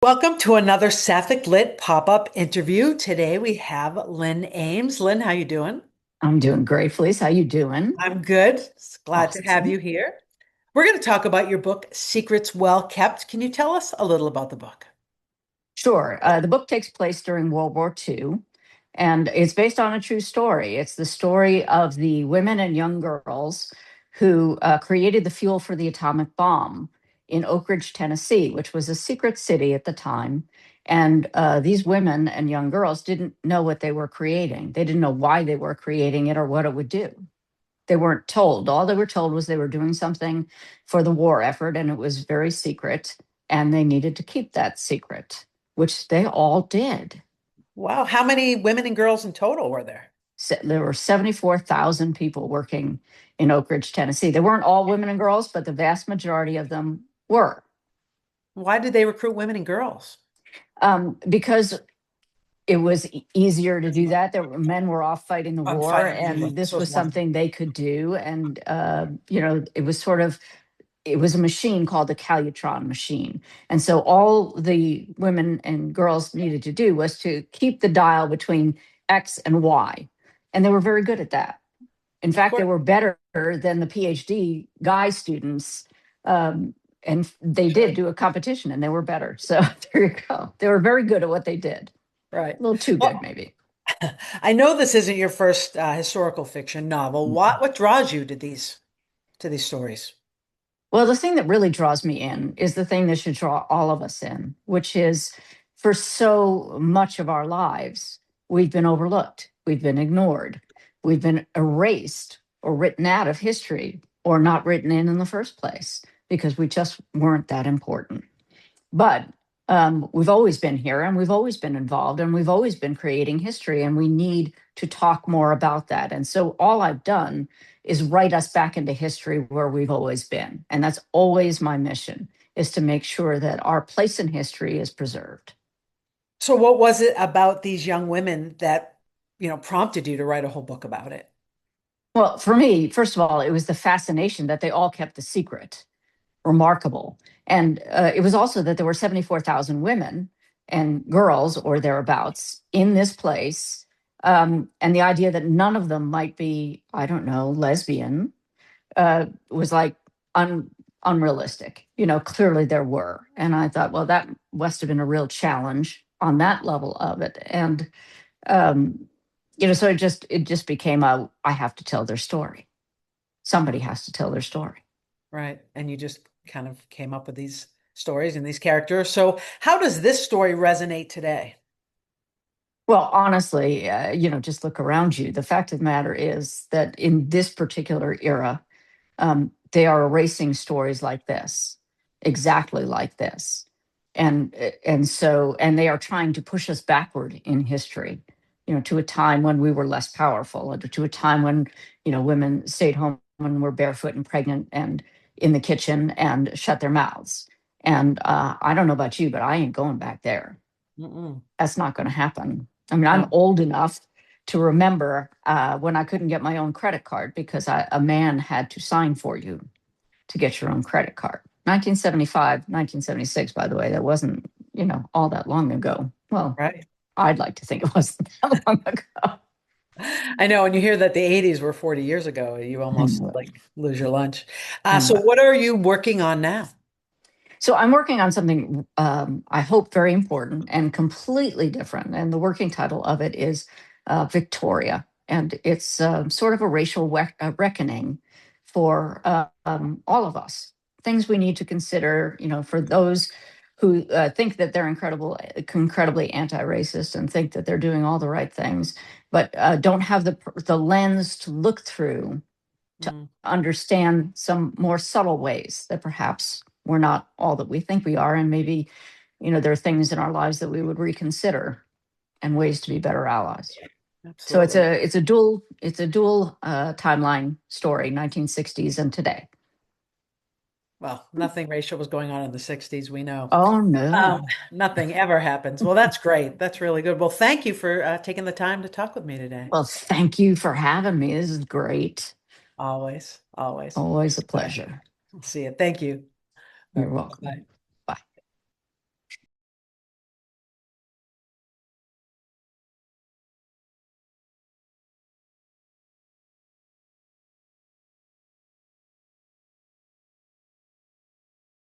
Welcome to another Sapphic Lit pop-up interview. Today we have Lynn Ames. Lynn, how you doing? I'm doing great, Felice. How you doing? I'm good. Glad to have you Awesome. here. We're going to talk about your book, Secrets Well Kept. Can you tell us a little about the book? Sure. The book takes place during World War II, and it's based on a true story. It's the story of the women and young girls who created the fuel for the atomic bomb in Oak Ridge, Tennessee, which was a secret city at the time. And these women and young girls didn't know what they were creating. They didn't know why they were creating it or what it would do. They weren't told. All they were told was they were doing something for the war effort, and it was very secret, and they needed to keep that secret, which they all did. Wow, how many women and girls in total were there? There were 74,000 people working in Oak Ridge, Tennessee. They weren't all women and girls, but the vast majority of them were. Why did they recruit women and girls? Because it was easier to do that. Men were off fighting the I'm war, fighting the war. and this So it's was one. something they could do. And it was sort of it was a machine called the Calutron machine. And so all the women and girls needed to do was to keep the dial between X and Y. And they were very good at that. In Of fact, they course. were better than the PhD guy students. And they did Sure. do a competition and they were better. So there you go. They were very good at what they did. Right. A little too good, Well, maybe. I know this isn't your first historical fiction novel. What draws you to these stories? Well, the thing that really draws me in is the thing that should draw all of us in, which is for so much of our lives, we've been overlooked, we've been ignored, we've been erased or written out of history or not written in the first place because we just weren't that important. But we've always been here and we've always been involved and we've always been creating history, and we need to talk more about that. And so all I've done is write us back into history where we've always been. And that's always my mission, is to make sure that our place in history is preserved. So what was it about these young women that, prompted you to write a whole book about it? Well, for me, first of all, it was the fascination that they all kept the secret. Remarkable. And it was also that there were 74,000 women and girls or thereabouts in this place. And the idea that none of them might be, I don't know, lesbian was like unrealistic. Clearly there were. And I thought, well, that must have been a real challenge on that level of it. And, um, so it just became I have to tell their story. Somebody has to tell their story. Right. And you just kind of came up with these stories and these characters. So how does this story resonate today? Well, honestly, just look around you. The fact of the matter is that in this particular era, they are erasing stories like this, exactly like this, and they are trying to push us backward in history, to a time when we were less powerful, or to a time when women stayed home and were barefoot and pregnant and in the kitchen and shut their mouths. And I don't know about you, but I ain't going back there. Mm-mm. That's not going to happen. I mean, I'm No. old enough to remember when I couldn't get my own credit card because a man had to sign for you to get your own credit card. 1975, 1976, by the way, that wasn't, all that long ago. Well, Right. I'd like to think it wasn't that long ago. I know when you hear that the 80s were 40 years ago, you I almost know. like lose your lunch. I So know. what are you working on now? So I'm working on something I hope very important and completely different. And the working title of it is Victoria. And it's sort of a racial reckoning for all of us. Things we need to consider, for those who think that they're incredibly anti-racist and think that they're doing all the right things, but don't have the lens to look through to Mm. understand some more subtle ways that perhaps we're not all that we think we are. And maybe, there are things in our lives that we would reconsider and ways to be better allies. So it's Absolutely. a dual timeline story, 1960s and today. Well, nothing racial was going on in the 60s, we know. Oh Um, no. Nothing ever happens. Well, that's great. That's really good. Well, thank you for taking the time to talk with me today. Well, thank you for having me. This is great. Always, always. Always a All right. pleasure. I'll see you. Thank you. All You're right. welcome. Bye.